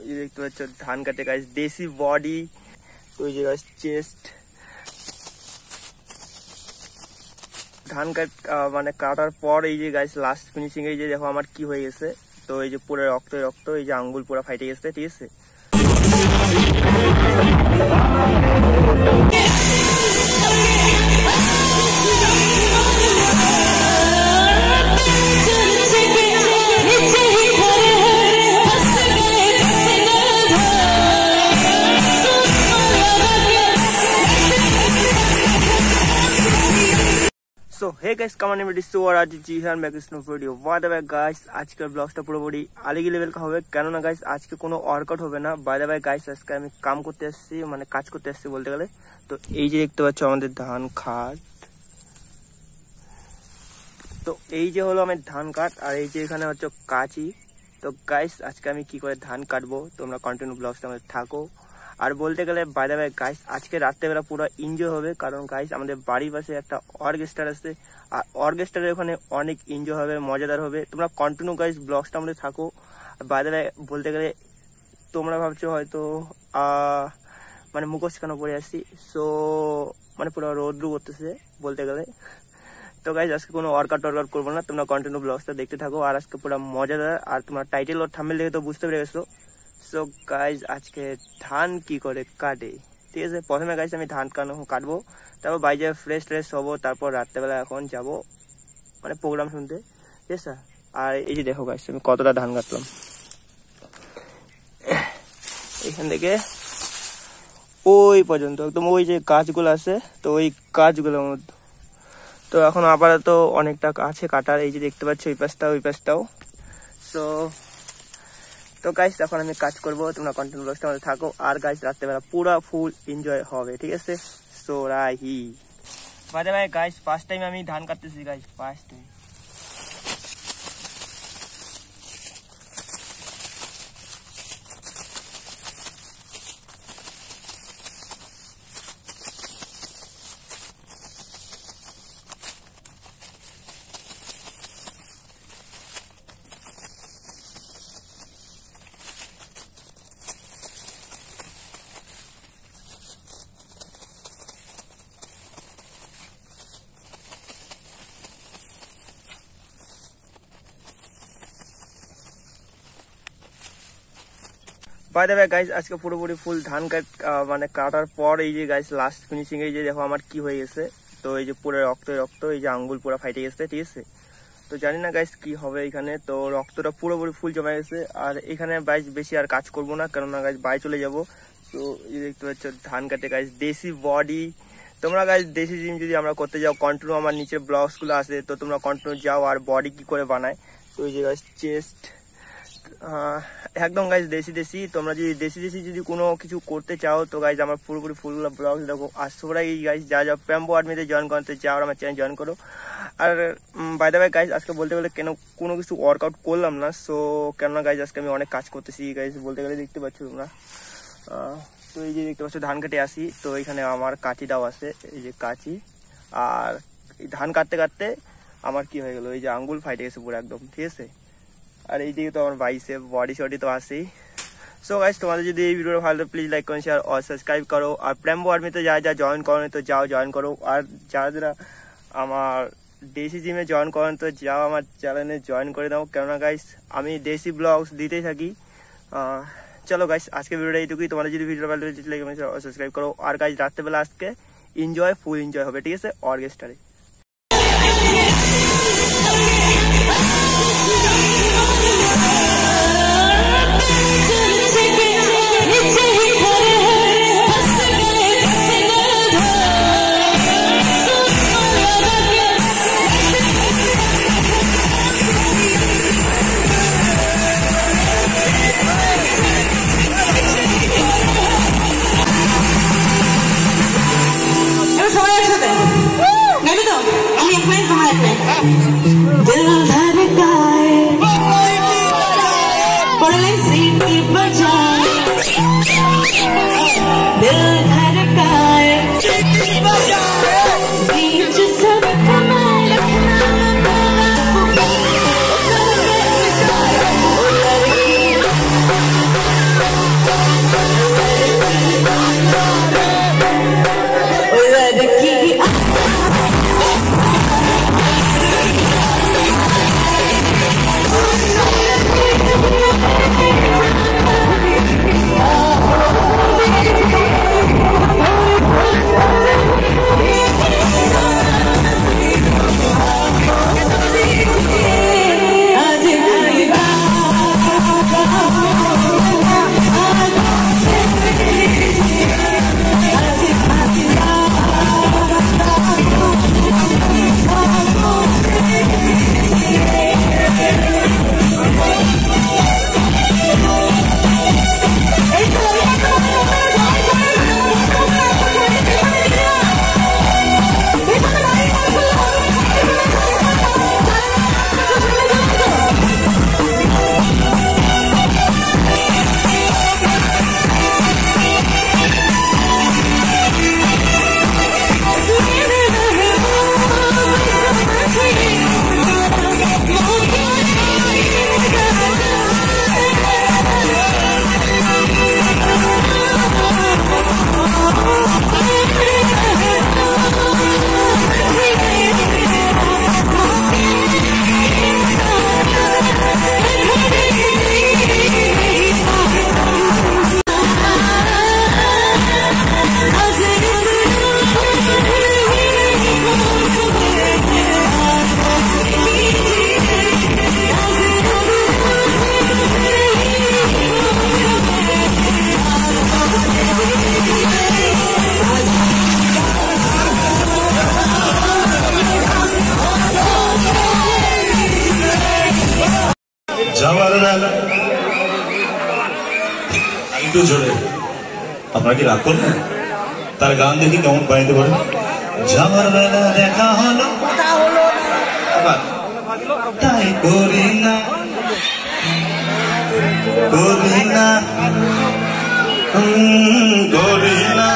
ये देखते পাচ্ছ ধান কাটে গাইস, দেশি বডি, ওই যে গাইস চেস্ট। ধান মানে কাটার পর এই যে গাইস লাস্ট ফিনিশিং এই যে দেখো আমার কি হয়ে গেছে। তো এই যে পুরো রক্ত রক্ত, এই যে আঙ্গুল পুরো ফাইটে গেছে, ঠিক আছে। So hey guys, come on everybody, so आज जी हाँ मैं Krishna video by the way guys, आज के ব্লগটা পুরোপুরি আলাদা লেভেল का হবে, কেন না গাইস আজকে কোনো ওয়ার্কআউট হবে না। বাই দ্য ওয়ে গাইস, আজকে আমি কাম করতে আসছি, মানে কাজ করতে আসছি বলতে গেলে। তো এই যে দেখতে পাচ্ছ আমাদের ধান কাট, তো এই যে হলো আমার ধান কাট, আর এই যে এখানে হচ্ছে কাঁচি। তো গাইস আজকে আমি কি করে ধান কাটবো তোমরা কন্টিনিউ ব্লগটা আমাদের থাকো। আর বলতে গেলে বাই দ্য ওয়ে গাইস, আজকে রাত্রেবেলা পুরো এনজয় হবে, কারণ গাইস আমাদের বাড়ির পাশে একটা অর্কেস্ট্রা আছে, আর অর্কেস্ট্রার ওখানে অনেক এনজয় হবে, মজাদার হবে। তোমরা কন্টিনিউ গাইস ব্লগটা আমাদের থাকো। বাই দ্য ওয়ে বলতে গেলে তোমরা ভাবছো হয়তো মানে মুখোশ কেন পরে আসছি, সো মানে পুরো রৌদ্র করতেছে বলতে গেলে। তো গাইস আজকে কোনো ওয়ার্কআউট করবো না, তোমরা কন্টিনিউ ব্লগটা দেখতে থাকো। আর আজকে পুরো মজাদার, আর তোমরা টাইটেল আর থাম্বনেল দেখে তো বুঝতে পেরে গেছো। সো গাইজ আজকে ধান কি করে কাটে, ঠিক আছে। প্রথমে গাইজ আমি ধান কাটবো, তারপর বাইরে ফ্রেশ হবো, তারপর রাত্রেবেলা এখন যাবো মানে প্রোগ্রাম শুনতে, ঠিক আছে। আর এই যে দেখো গাইজ আমি কতটা ধান কাটলাম, এখান থেকে ওই পর্যন্ত একদম ওই যে গাছগুলো আছে, তো ওই গাছগুলোর মধ্যে। তো এখন আপাতত অনেকটা আছে কাটার, এই যে দেখতে পাচ্ছি ওই পাশটাও। সো তো গাইস এখন আমি কাজ করবো, তোমরা কন্টিনিউ ব্লগটা আমাদের থাকো। আর গাইস রাত্রেবেলা পুরো ফুল এনজয় হবে, ঠিক আছে। So Rahi by the way guys, first time আমি ধান কাটতেছি guys, first time. By the way guys আজকে পুরোপুরি ফুল ধান মানে কাটার পর এই যে গাইস লাস্ট ফিনিশিং এই যে দেখো আমার কি হয়ে গেছে। তো এই যে পুরো রক্ত, এই যে আঙ্গুল পুরো ফাইটে গেছে, ঠিক আছে। তো জানি না গাইস কি হবে এখানে, তো রক্তটা পুরোপুরি ফুল জমে গেছে। আর এখানে গাইস বেশি আর কাজ করবো না, কেননা গাইস বাড়ি চলে যাবো। তো এই দেখতে পাচ্ছ ধান কাটে গাইস, দেশি বডি। তোমরা গাইস দেশি জিম যদি আমরা করতে যাও, কন্টিনিউ আমার নিচে ব্লগস গুলো আছে, তো তোমরা কন্টিনিউ যাও। আর বডি কি করে বানায়, তো এই যে গাইস চেস্ট একদম গাইজ দেশি। তোমরা যদি দেশি যদি কোনো কিছু করতে চাও, তো গাইজ আমার পুরোপুরি ফুল ব্লগ দেখো। আর সবাই গাইজ যা প্যাম্পো আর্মিতে জয়েন করতে চাও, আমার চ্যানেল জয়েন করো। আর বাই দ্য ওয়ে গাইজ আজকে বলতে গেলে কোনো কিছু ওয়ার্কআউট করলাম না, সো কেননা গাইজ আজকে আমি অনেক কাজ করতেছি গাইজ বলতে গেলে, দেখতে পাচ্ছ তোমরা। তো এই যে দেখতে পাচ্ছ ধান কেটে আসি, তো এখানে আমার কাঁচি দাও আছে, এই যে কাঁচি। আর ধান কাটতে আমার কি হয়ে গেল, এই যে আঙ্গুল ফাইটে গেছে পুরো একদম, ঠিক আছে। আর এইদিকে তো আমার বাইসেপ বডি শডি তো আছেই। সো গাইস তোমাদের যদি এই ভিডিওটা ভালো লাগে প্লিজ লাইক করেন, শেয়ার আর সাবস্ক্রাইব করো। আর প্যাম্পো আর্মিতে যা জয়েন করেন তো যাও জয়েন করো। আর যারা আমার দেশি জিমে জয়েন করেন তো যাও আমার চ্যানেলে জয়েন করে দাও, কেননা গাইস আমি দেশি ব্লগস দিতেই থাকি। চলো গাইস আজকে ভিডিওটা এইটুকুই। তোমাদের যদি ভিডিওটা ভালো লাগে লাইক করেন আর সাবস্ক্রাইব করো। আর গাইস রাত্রেবেলা আজকে ফুল এনজয় হবে, ঠিক আছে, অর্কেস্ট্রারে। একটু জোরে। আপনারা কি রাগ করবেন? তার গান দেখি কেমন বানাইতে পারে। যাওয়ার বেলা দেখা হলো তাই করি না করি না করি না